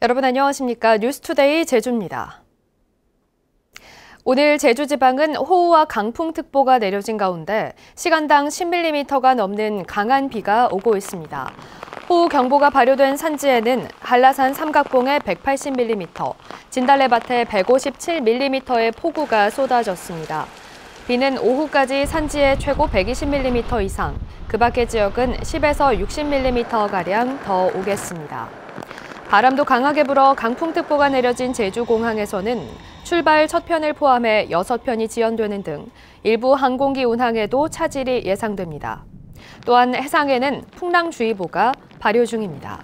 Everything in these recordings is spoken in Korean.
여러분 안녕하십니까? 뉴스투데이 제주입니다. 오늘 제주지방은 호우와 강풍특보가 내려진 가운데 시간당 10mm가 넘는 강한 비가 오고 있습니다. 호우경보가 발효된 산지에는 한라산 삼각봉에 180mm, 진달래밭에 157mm의 폭우가 쏟아졌습니다. 비는 오후까지 산지에 최고 120mm 이상, 그 밖의 지역은 10에서 60mm가량 더 오겠습니다. 바람도 강하게 불어 강풍특보가 내려진 제주공항에서는 출발 첫 편을 포함해 6편이 지연되는 등 일부 항공기 운항에도 차질이 예상됩니다. 또한 해상에는 풍랑주의보가 발효 중입니다.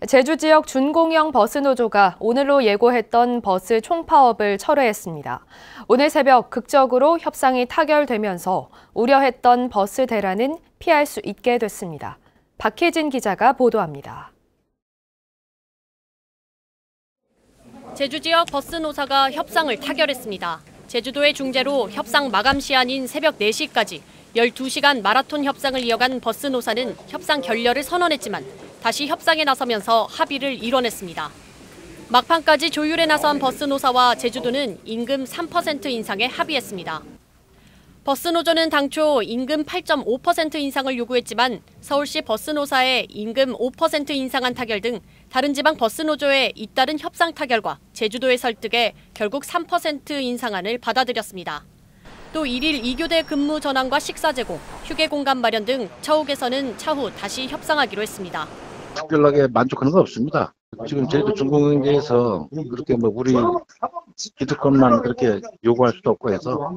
제주 지역 준공영 버스노조가 오늘로 예고했던 버스 총파업을 철회했습니다. 오늘 새벽 극적으로 협상이 타결되면서 우려했던 버스 대란은 피할 수 있게 됐습니다. 박혜진 기자가 보도합니다. 제주 지역 버스 노사가 협상을 타결했습니다. 제주도의 중재로 협상 마감 시한인 새벽 4시까지 12시간 마라톤 협상을 이어간 버스 노사는 협상 결렬을 선언했지만 다시 협상에 나서면서 합의를 이뤄냈습니다. 막판까지 조율에 나선 버스 노사와 제주도는 임금 3% 인상에 합의했습니다. 버스노조는 당초 임금 8.5% 인상을 요구했지만 서울시 버스노사의 임금 5% 인상안 타결 등 다른 지방 버스노조의 잇따른 협상 타결과 제주도의 설득에 결국 3% 인상안을 받아들였습니다. 또 1일 2교대 근무 전환과 식사 제공, 휴게 공간 마련 등 처우 개선은 차후 다시 협상하기로 했습니다. 특별하게 만족하는 건 없습니다. 지금 제주도 준공영에서 그렇게 우리 기득권만 그렇게 요구할 수도 없고 해서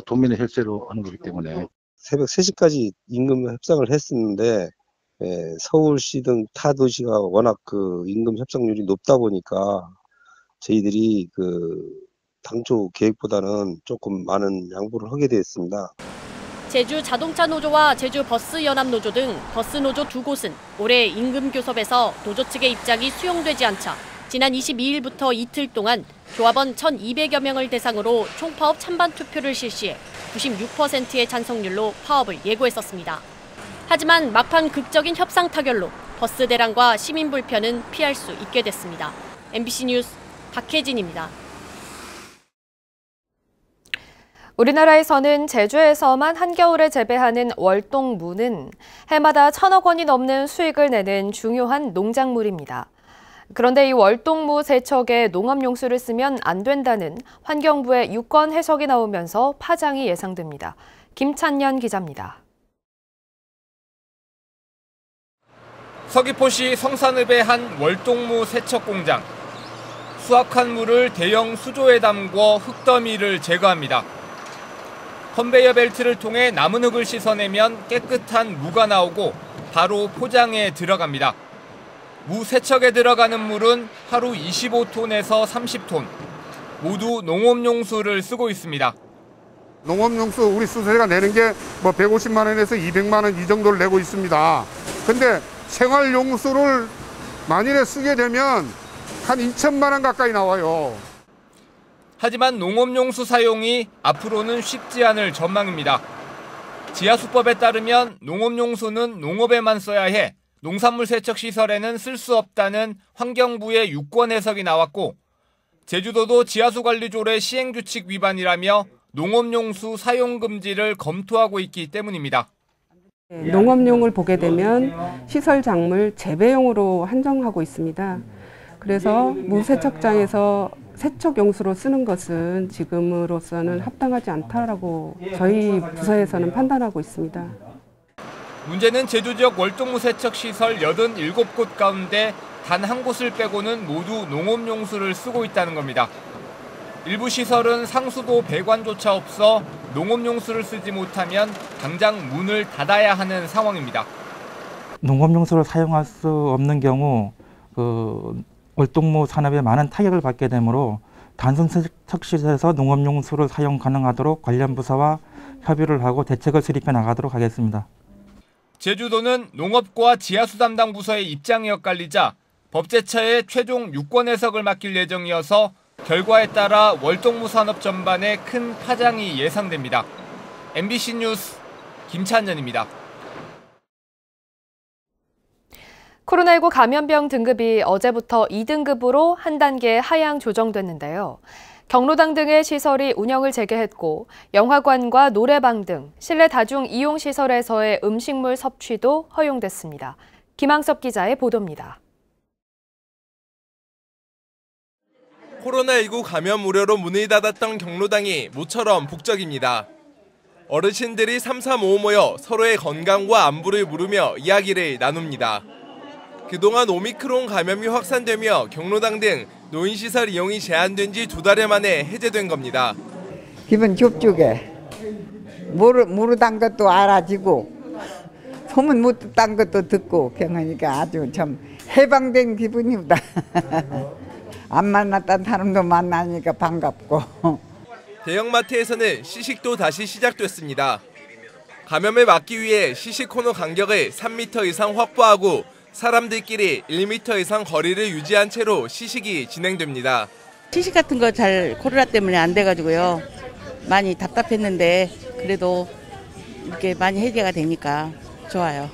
도민의 혈세로 하는 거기 때문에 새벽 3시까지 임금 협상을 했었는데 서울시 등 타 도시가 워낙 그 임금 협상률이 높다 보니까 저희들이 당초 계획보다는 조금 많은 양보를 하게 되었습니다. 제주 자동차 노조와 제주 버스 연합 노조 등 버스 노조 두 곳은 올해 임금 교섭에서 노조 측의 입장이 수용되지 않자 지난 22일부터 이틀 동안 조합원 1,200여 명을 대상으로 총파업 찬반 투표를 실시해 96%의 찬성률로 파업을 예고했었습니다. 하지만 막판 극적인 협상 타결로 버스 대란과 시민 불편은 피할 수 있게 됐습니다. MBC 뉴스 박혜진입니다. 우리나라에서는 제주에서만 한겨울에 재배하는 월동무는 해마다 1,000억 원이 넘는 수익을 내는 중요한 농작물입니다. 그런데 이 월동무 세척에 농업용수를 쓰면 안 된다는 환경부의 유권 해석이 나오면서 파장이 예상됩니다. 김찬년 기자입니다. 서귀포시 성산읍의 한 월동무 세척 공장. 수확한 물을 대형 수조에 담궈 흙더미를 제거합니다. 컨베이어 벨트를 통해 남은 흙을 씻어내면 깨끗한 무가 나오고 바로 포장에 들어갑니다. 무 세척에 들어가는 물은 하루 25톤에서 30톤. 모두 농업용수를 쓰고 있습니다. 농업용수 우리 수세가 내는 게 150만 원에서 200만 원 이 정도를 내고 있습니다. 근데 생활용수를 만일에 쓰게 되면 한 2천만 원 가까이 나와요. 하지만 농업용수 사용이 앞으로는 쉽지 않을 전망입니다. 지하수법에 따르면 농업용수는 농업에만 써야 해 농산물 세척 시설에는 쓸 수 없다는 환경부의 유권 해석이 나왔고 제주도도 지하수관리조례 시행규칙 위반이라며 농업용수 사용 금지를 검토하고 있기 때문입니다. 농업용을 보게 되면 시설 작물 재배용으로 한정하고 있습니다. 그래서 무세척장에서 세척용수로 쓰는 것은 지금으로서는 합당하지 않다라고 저희 부서에서는 판단하고 있습니다. 문제는 제주 지역 월동무 세척 시설 87곳 가운데 단 한 곳을 빼고는 모두 농업용수를 쓰고 있다는 겁니다. 일부 시설은 상수도 배관조차 없어 농업용수를 쓰지 못하면 당장 문을 닫아야 하는 상황입니다. 농업용수를 사용할 수 없는 경우 월동무 산업에 많은 타격을 받게 되므로 단순 세척 시설에서 농업용수를 사용 가능하도록 관련 부서와 협의를 하고 대책을 수립해 나가도록 하겠습니다. 제주도는 농업과 지하수 담당 부서의 입장이 엇갈리자 법제처에 최종 유권 해석을 맡길 예정이어서 결과에 따라 월동무 산업 전반에 큰 파장이 예상됩니다. MBC 뉴스 김찬년입니다. 코로나19 감염병 등급이 어제부터 2등급으로 한 단계 하향 조정됐는데요. 경로당 등의 시설이 운영을 재개했고 영화관과 노래방 등 실내 다중 이용 시설에서의 음식물 섭취도 허용됐습니다. 김항섭 기자의 보도입니다. 코로나19 감염 우려로 문을 닫았던 경로당이 모처럼 북적입니다. 어르신들이 삼삼오오 모여 서로의 건강과 안부를 물으며 이야기를 나눕니다. 그동안 오미크론 감염이 확산되며 경로당 등 노인시설 이용이 제한된 지 2달여 만에 해제된 겁니다. 기분 좁죽해. 모르던 것도 알아지고 소문 못 듣던 것도 듣고 그러니까 아주 참 해방된 기분입니다. 안 만났던 사람도 만나니까 반갑고. 대형마트에서는 시식도 다시 시작됐습니다. 감염을 막기 위해 시식 코너 간격을 3m 이상 확보하고 사람들끼리 1m 이상 거리를 유지한 채로 시식이 진행됩니다. 시식 같은 거 잘 코로나 때문에 안 돼가지고요. 많이 답답했는데 그래도 이렇게 많이 해제가 되니까 좋아요.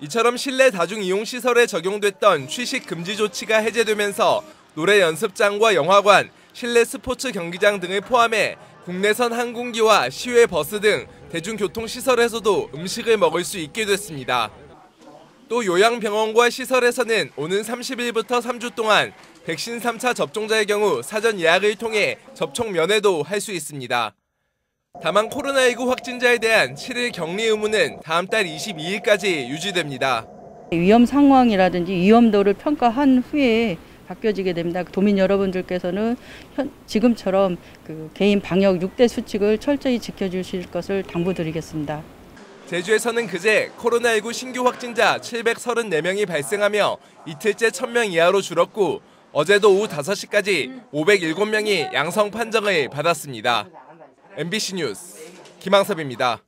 이처럼 실내 다중이용시설에 적용됐던 취식 금지 조치가 해제되면서 노래 연습장과 영화관, 실내 스포츠 경기장 등을 포함해 국내선 항공기와 시외 버스 등 대중교통시설에서도 음식을 먹을 수 있게 됐습니다. 또 요양병원과 시설에서는 오는 30일부터 3주 동안 백신 3차 접종자의 경우 사전 예약을 통해 접촉 면회도 할 수 있습니다. 다만 코로나19 확진자에 대한 7일 격리 의무는 다음 달 22일까지 유지됩니다. 위험 상황이라든지 위험도를 평가한 후에 바뀌어지게 됩니다. 도민 여러분들께서는 지금처럼 개인 방역 6대 수칙을 철저히 지켜주실 것을 당부드리겠습니다. 제주에서는 그제 코로나19 신규 확진자 734명이 발생하며 이틀째 1000명 이하로 줄었고 어제도 오후 5시까지 507명이 양성 판정을 받았습니다. MBC 뉴스 김항섭입니다.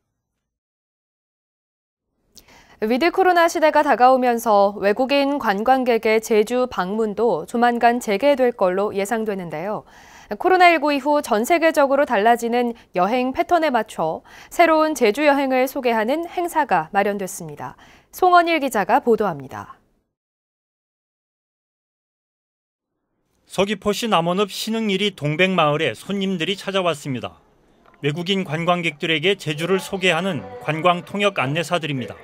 위드 코로나 시대가 다가오면서 외국인 관광객의 제주 방문도 조만간 재개될 걸로 예상되는데요. 코로나19 이후 전 세계적으로 달라지는 여행 패턴에 맞춰 새로운 제주 여행을 소개하는 행사가 마련됐습니다. 송원일 기자가 보도합니다. 서귀포시 남원읍 신흥일이 동백마을에 손님들이 찾아왔습니다. 외국인 관광객들에게 제주를 소개하는 관광통역 안내사들입니다.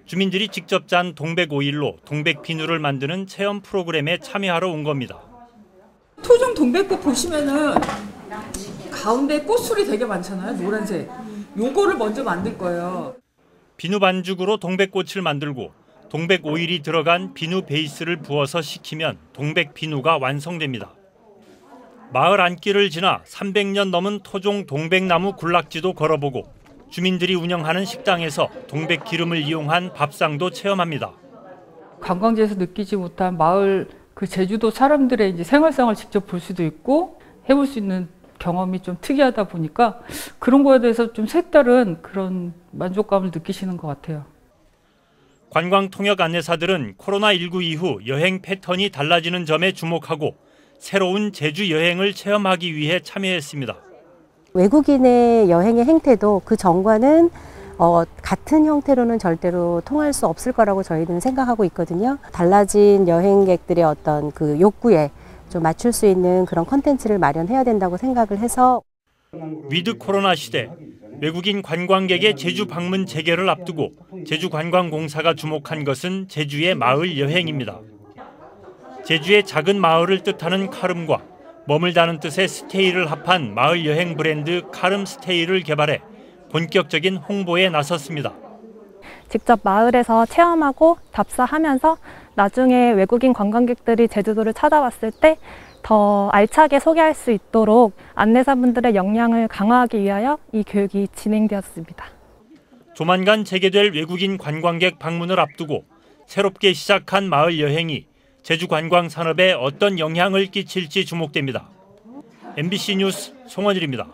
주민들이 직접 짠 동백 오일로 동백 비누를 만드는 체험 프로그램에 참여하러 온 겁니다. 토종 동백꽃 보시면은 가운데 꽃술이 되게 많잖아요. 노란색. 요거를 먼저 만들 거예요. 비누 반죽으로 동백꽃을 만들고 동백 오일이 들어간 비누 베이스를 부어서 식히면 동백 비누가 완성됩니다. 마을 안길을 지나 300년 넘은 토종 동백나무 군락지도 걸어보고 주민들이 운영하는 식당에서 동백 기름을 이용한 밥상도 체험합니다. 관광지에서 느끼지 못한 마을 제주도 사람들의 이제 생활상을 직접 볼 수도 있고 해볼 수 있는 경험이 좀 특이하다 보니까 그런 거에 대해서 좀 색다른 그런 만족감을 느끼시는 것 같아요. 관광통역 안내사들은 코로나19 이후 여행 패턴이 달라지는 점에 주목하고 새로운 제주 여행을 체험하기 위해 참여했습니다. 외국인의 여행의 행태도 그 전과는 같은 형태로는 절대로 통할 수 없을 거라고 저희는 생각하고 있거든요. 달라진 여행객들의 어떤 그 욕구에 좀 맞출 수 있는 그런 콘텐츠를 마련해야 된다고 생각을 해서 위드 코로나 시대 외국인 관광객의 제주 방문 재개를 앞두고 제주관광공사가 주목한 것은 제주의 마을 여행입니다. 제주의 작은 마을을 뜻하는 카름과 머물다는 뜻의 스테이를 합한 마을 여행 브랜드 카름 스테이를 개발해 본격적인 홍보에 나섰습니다. 직접 마을에서 체험하고 답사하면서 나중에 외국인 관광객들이 제주도를 찾아왔을 때 더 알차게 소개할 수 있도록 안내사분들의 역량을 강화하기 위하여 이 교육이 진행되었습니다. 조만간 재개될 외국인 관광객 방문을 앞두고 새롭게 시작한 마을 여행이 제주 관광 산업에 어떤 영향을 끼칠지 주목됩니다. MBC 뉴스 송원일입니다.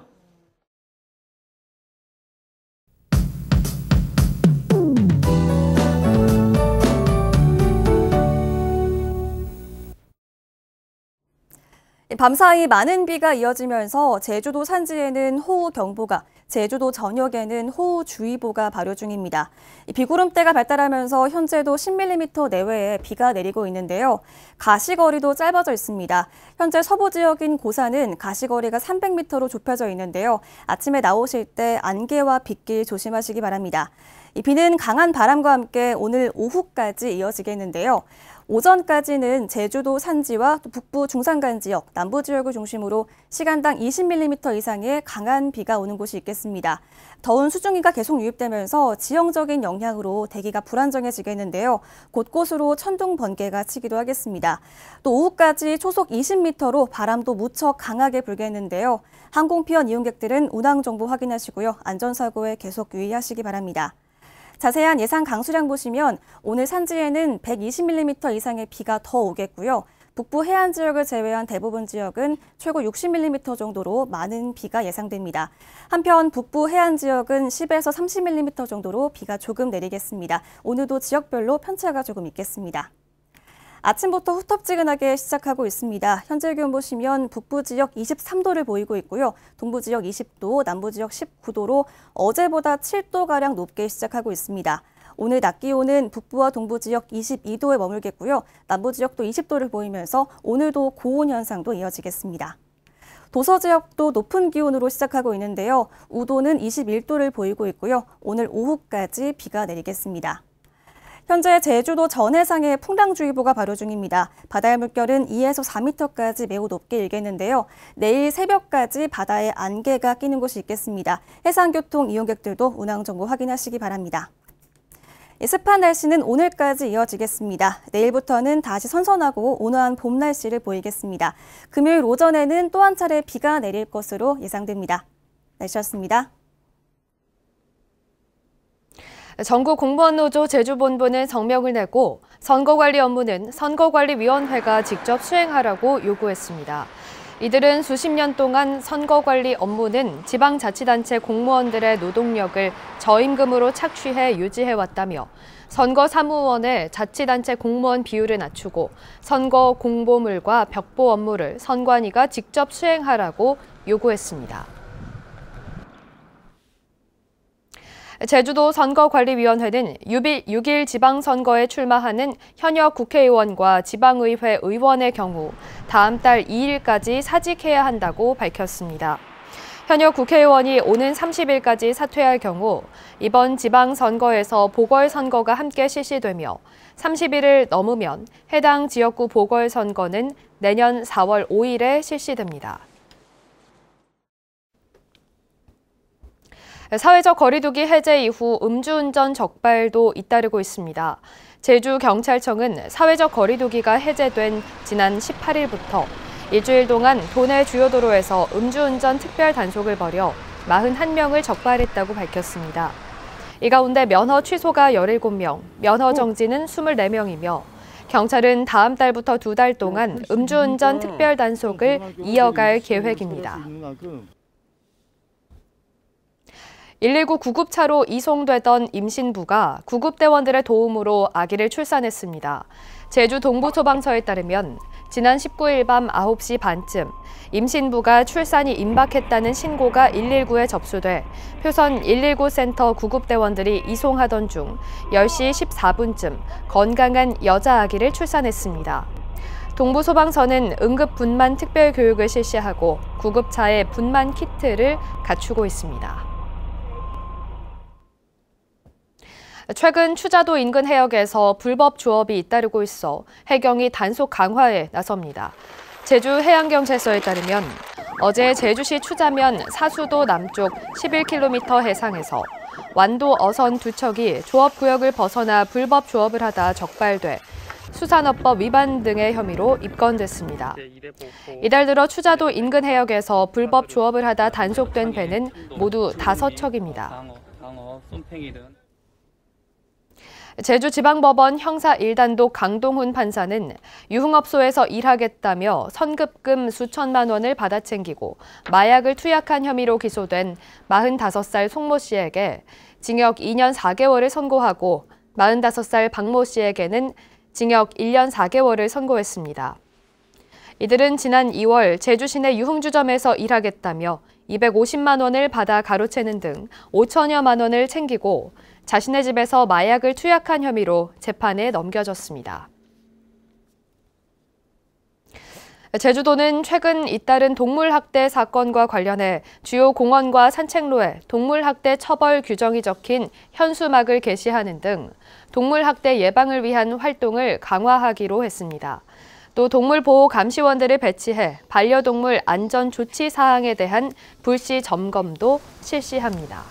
밤사이 많은 비가 이어지면서 제주도 산지에는 호우경보가, 제주도 전역에는 호우주의보가 발효 중입니다. 비구름대가 발달하면서 현재도 10mm 내외의 비가 내리고 있는데요. 가시거리도 짧아져 있습니다. 현재 서부 지역인 고산은 가시거리가 300m로 좁혀져 있는데요. 아침에 나오실 때 안개와 빗길 조심하시기 바랍니다. 이 비는 강한 바람과 함께 오늘 오후까지 이어지겠는데요. 오전까지는 제주도 산지와 또 북부 중산간 지역, 남부 지역을 중심으로 시간당 20mm 이상의 강한 비가 오는 곳이 있겠습니다. 더운 수증기가 계속 유입되면서 지형적인 영향으로 대기가 불안정해지겠는데요. 곳곳으로 천둥 번개가 치기도 하겠습니다. 또 오후까지 초속 20m로 바람도 무척 강하게 불겠는데요. 항공피원 이용객들은 운항 정보 확인하시고요. 안전사고에 계속 유의하시기 바랍니다. 자세한 예상 강수량 보시면 오늘 산지에는 120mm 이상의 비가 더 오겠고요. 북부 해안 지역을 제외한 대부분 지역은 최고 60mm 정도로 많은 비가 예상됩니다. 한편 북부 해안 지역은 10에서 30mm 정도로 비가 조금 내리겠습니다. 오늘도 지역별로 편차가 조금 있겠습니다. 아침부터 후텁지근하게 시작하고 있습니다. 현재 기온 보시면 북부 지역 23도를 보이고 있고요. 동부 지역 20도, 남부 지역 19도로 어제보다 7도가량 높게 시작하고 있습니다. 오늘 낮 기온은 북부와 동부 지역 22도에 머물겠고요. 남부 지역도 20도를 보이면서 오늘도 고온 현상도 이어지겠습니다. 도서 지역도 높은 기온으로 시작하고 있는데요. 우도는 21도를 보이고 있고요. 오늘 오후까지 비가 내리겠습니다. 현재 제주도 전 해상에 풍랑주의보가 발효 중입니다. 바다의 물결은 2에서 4m까지 매우 높게 일겠는데요. 내일 새벽까지 바다에 안개가 끼는 곳이 있겠습니다. 해상교통 이용객들도 운항 정보 확인하시기 바랍니다. 습한 날씨는 오늘까지 이어지겠습니다. 내일부터는 다시 선선하고 온화한 봄 날씨를 보이겠습니다. 금요일 오전에는 또 한 차례 비가 내릴 것으로 예상됩니다. 날씨였습니다. 전국 공무원노조 제주본부는 성명을 내고 선거관리 업무는 선거관리위원회가 직접 수행하라고 요구했습니다. 이들은 수십 년 동안 선거관리 업무는 지방자치단체 공무원들의 노동력을 저임금으로 착취해 유지해왔다며 선거사무원의 자치단체 공무원 비율을 낮추고 선거 공보물과 벽보 업무를 선관위가 직접 수행하라고 요구했습니다. 제주도 선거관리위원회는 6일 지방선거에 출마하는 현역 국회의원과 지방의회 의원의 경우 다음 달 2일까지 사직해야 한다고 밝혔습니다. 현역 국회의원이 오는 30일까지 사퇴할 경우 이번 지방선거에서 보궐선거가 함께 실시되며 30일을 넘으면 해당 지역구 보궐선거는 내년 4월 5일에 실시됩니다. 사회적 거리두기 해제 이후 음주운전 적발도 잇따르고 있습니다. 제주경찰청은 사회적 거리두기가 해제된 지난 18일부터 일주일 동안 도내 주요 도로에서 음주운전 특별 단속을 벌여 41명을 적발했다고 밝혔습니다. 이 가운데 면허 취소가 17명, 면허 정지는 24명이며 경찰은 다음 달부터 2달 동안 음주운전 특별 단속을 이어갈 계획입니다. 119 구급차로 이송되던 임신부가 구급대원들의 도움으로 아기를 출산했습니다. 제주 동부소방서에 따르면 지난 19일 밤 9시 반쯤 임신부가 출산이 임박했다는 신고가 119에 접수돼 표선 119 센터 구급대원들이 이송하던 중 10시 14분쯤 건강한 여자 아기를 출산했습니다. 동부소방서는 응급분만 특별교육을 실시하고 구급차에 분만 키트를 갖추고 있습니다. 최근 추자도 인근 해역에서 불법 조업이 잇따르고 있어 해경이 단속 강화에 나섭니다. 제주해양경찰서에 따르면 어제 제주시 추자면 사수도 남쪽 11km 해상에서 완도 어선 2척이 조업구역을 벗어나 불법 조업을 하다 적발돼 수산업법 위반 등의 혐의로 입건됐습니다. 이달 들어 추자도 인근 해역에서 불법 조업을 하다 단속된 배는 모두 5척입니다. 제주지방법원 형사 1단독 강동훈 판사는 유흥업소에서 일하겠다며 선급금 수천만 원을 받아 챙기고 마약을 투약한 혐의로 기소된 45살 송모 씨에게 징역 2년 4개월을 선고하고 45살 박모 씨에게는 징역 1년 4개월을 선고했습니다. 이들은 지난 2월 제주 시내 유흥주점에서 일하겠다며 250만 원을 받아 가로채는 등 5천여만 원을 챙기고 자신의 집에서 마약을 투약한 혐의로 재판에 넘겨졌습니다. 제주도는 최근 잇따른 동물학대 사건과 관련해 주요 공원과 산책로에 동물학대 처벌 규정이 적힌 현수막을 게시하는 등 동물학대 예방을 위한 활동을 강화하기로 했습니다. 또 동물보호 감시원들을 배치해 반려동물 안전 조치 사항에 대한 불시 점검도 실시합니다.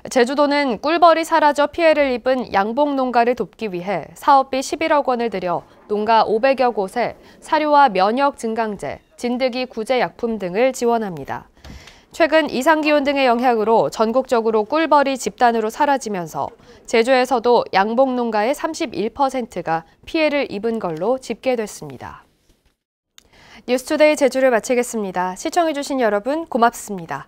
제주도는 꿀벌이 사라져 피해를 입은 양봉 농가를 돕기 위해 사업비 11억 원을 들여 농가 500여 곳에 사료와 면역 증강제, 진드기 구제 약품 등을 지원합니다. 최근 이상기온 등의 영향으로 전국적으로 꿀벌이 집단으로 사라지면서 제주에서도 양봉 농가의 31%가 피해를 입은 걸로 집계됐습니다. 뉴스투데이 제주를 마치겠습니다. 시청해주신 여러분 고맙습니다.